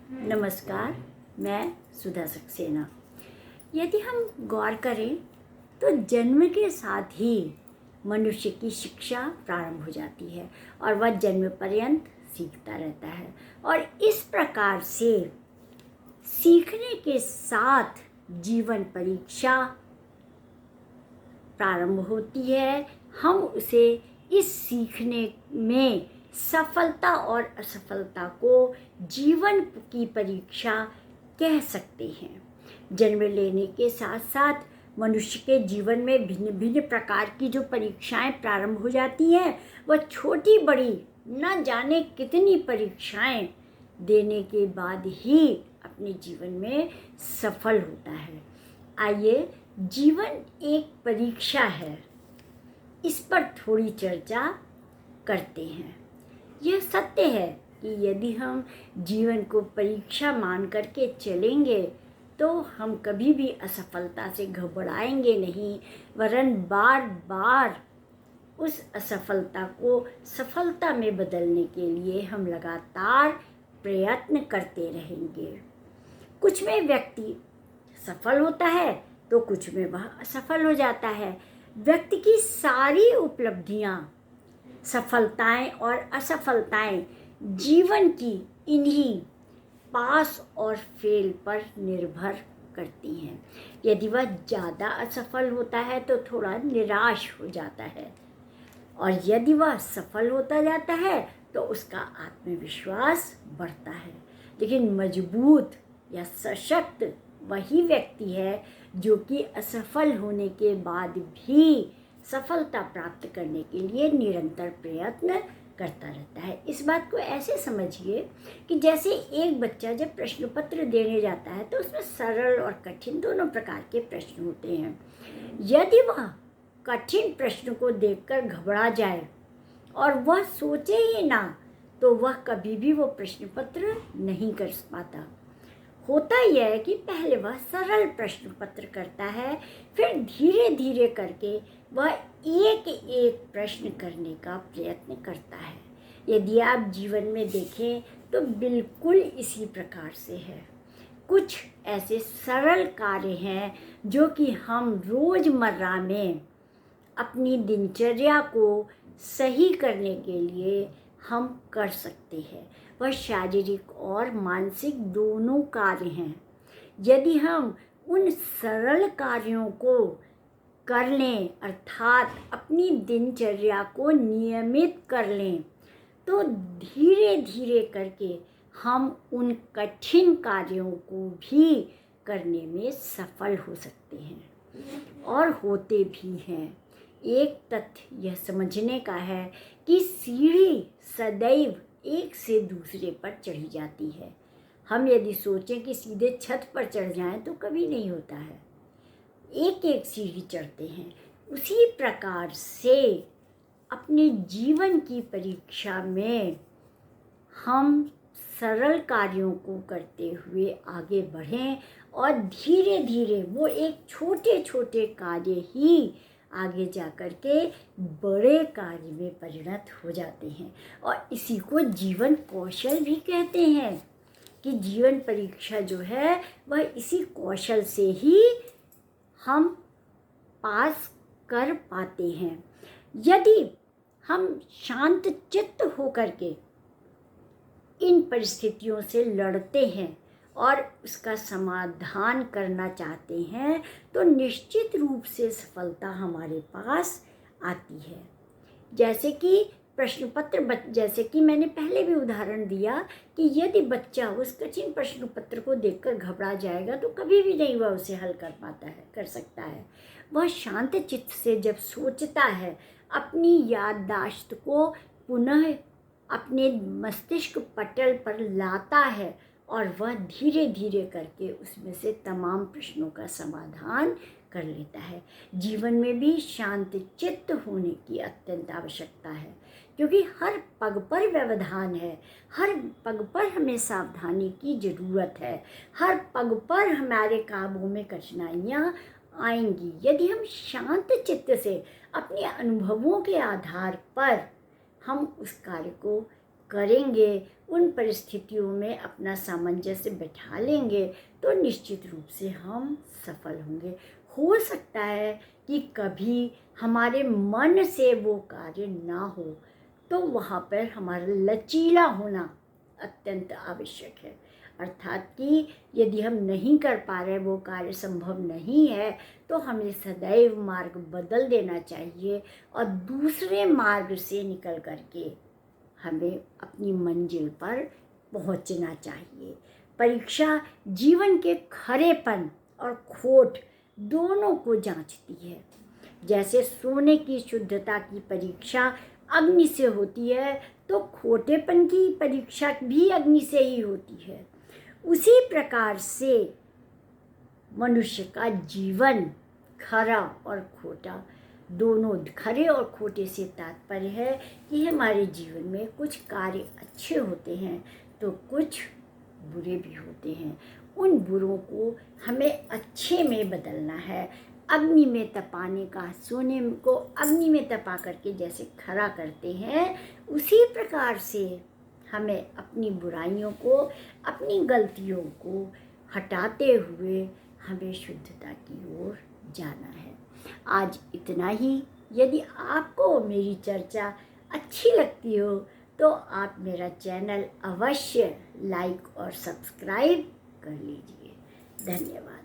नमस्कार, मैं सुधा सक्सेना। यदि हम गौर करें तो जन्म के साथ ही मनुष्य की शिक्षा प्रारंभ हो जाती है और वह जन्म पर्यंत सीखता रहता है। और इस प्रकार से सीखने के साथ जीवन परीक्षा प्रारंभ होती है। हम उसे इस सीखने में सफलता और असफलता को जीवन की परीक्षा कह सकते हैं। जन्म लेने के साथ साथ मनुष्य के जीवन में भिन्न भिन्न प्रकार की जो परीक्षाएं प्रारंभ हो जाती हैं, वह छोटी बड़ी न जाने कितनी परीक्षाएं देने के बाद ही अपने जीवन में सफल होता है। आइए, जीवन एक परीक्षा है, इस पर थोड़ी चर्चा करते हैं। यह सत्य है कि यदि हम जीवन को परीक्षा मान करके चलेंगे तो हम कभी भी असफलता से घबराएंगे नहीं, वरन बार बार उस असफलता को सफलता में बदलने के लिए हम लगातार प्रयत्न करते रहेंगे। कुछ में व्यक्ति सफल होता है तो कुछ में वह असफल हो जाता है। व्यक्ति की सारी उपलब्धियां, सफलताएं और असफलताएं जीवन की इन्हीं पास और फेल पर निर्भर करती हैं। यदि वह ज़्यादा असफल होता है तो थोड़ा निराश हो जाता है, और यदि वह सफल होता जाता है तो उसका आत्मविश्वास बढ़ता है। लेकिन मजबूत या सशक्त वही व्यक्ति है जो कि असफल होने के बाद भी सफलता प्राप्त करने के लिए निरंतर प्रयत्न करता रहता है। इस बात को ऐसे समझिए कि जैसे एक बच्चा जब प्रश्न पत्र देने जाता है तो उसमें सरल और कठिन दोनों प्रकार के प्रश्न होते हैं। यदि वह कठिन प्रश्न को देखकर घबरा जाए और वह सोचे ही ना, तो वह कभी भी वो प्रश्न पत्र नहीं कर पाता। होता यह है कि पहले वह सरल प्रश्न पत्र करता है, फिर धीरे धीरे करके वह एक एक प्रश्न करने का प्रयत्न करता है। यदि आप जीवन में देखें तो बिल्कुल इसी प्रकार से है। कुछ ऐसे सरल कार्य हैं जो कि हम रोज़मर्रा में अपनी दिनचर्या को सही करने के लिए हम कर सकते हैं। वह शारीरिक और मानसिक दोनों कार्य हैं। यदि हम उन सरल कार्यों को कर लें, अर्थात अपनी दिनचर्या को नियमित कर लें, तो धीरे धीरे करके हम उन कठिन कार्यों को भी करने में सफल हो सकते हैं और होते भी हैं। एक तथ्य यह समझने का है कि सीढ़ी सदैव एक से दूसरे पर चढ़ी जाती है। हम यदि सोचें कि सीधे छत पर चढ़ जाएं तो कभी नहीं होता है, एक एक सीढ़ी चढ़ते हैं। उसी प्रकार से अपने जीवन की परीक्षा में हम सरल कार्यों को करते हुए आगे बढ़ें और धीरे धीरे वो एक छोटे छोटे कार्य ही आगे जा कर के बड़े कार्य में परिणत हो जाते हैं। और इसी को जीवन कौशल भी कहते हैं कि जीवन परीक्षा जो है वह इसी कौशल से ही हम पास कर पाते हैं। यदि हम शांत चित्त होकर के इन परिस्थितियों से लड़ते हैं और उसका समाधान करना चाहते हैं तो निश्चित रूप से सफलता हमारे पास आती है। जैसे कि प्रश्न पत्र, जैसे कि मैंने पहले भी उदाहरण दिया कि यदि बच्चा उस कठिन प्रश्न पत्र को देखकर घबरा जाएगा तो कभी भी नहीं वह उसे हल कर सकता है। वह शांत चित्त से जब सोचता है, अपनी याददाश्त को पुनः अपने मस्तिष्क पटल पर लाता है और वह धीरे धीरे करके उसमें से तमाम प्रश्नों का समाधान कर लेता है। जीवन में भी शांत चित्त होने की अत्यंत आवश्यकता है, क्योंकि हर पग पर व्यवधान है, हर पग पर हमें सावधानी की ज़रूरत है, हर पग पर हमारे कामों में कठिनाइयाँ आएंगी। यदि हम शांत चित्त से अपने अनुभवों के आधार पर हम उस कार्य को करेंगे उन परिस्थितियों में अपना सामंजस्य बैठा लेंगे तो निश्चित रूप से हम सफल होंगे। हो सकता है कि कभी हमारे मन से वो कार्य ना हो, तो वहाँ पर हमारा लचीला होना अत्यंत आवश्यक है। अर्थात कि यदि हम नहीं कर पा रहे, वो कार्य संभव नहीं है, तो हमें सदैव मार्ग बदल देना चाहिए और दूसरे मार्ग से निकल करके हमें अपनी मंजिल पर पहुंचना चाहिए। परीक्षा जीवन के खरेपन और खोट दोनों को जांचती है। जैसे सोने की शुद्धता की परीक्षा अग्नि से होती है, तो खोटेपन की परीक्षा भी अग्नि से ही होती है। उसी प्रकार से मनुष्य का जीवन खरा और खोटा दोनों, खरे और खोटे से तात्पर्य है कि हमारे जीवन में कुछ कार्य अच्छे होते हैं तो कुछ बुरे भी होते हैं। उन बुरों को हमें अच्छे में बदलना है। अग्नि में तपाने का, सोने को अग्नि में तपा करके जैसे खरा करते हैं, उसी प्रकार से हमें अपनी बुराइयों को, अपनी गलतियों को हटाते हुए हमें शुद्धता की ओर जाना है। आज इतना ही। यदि आपको मेरी चर्चा अच्छी लगती हो तो आप मेरा चैनल अवश्य लाइक और सब्सक्राइब कर लीजिए। धन्यवाद।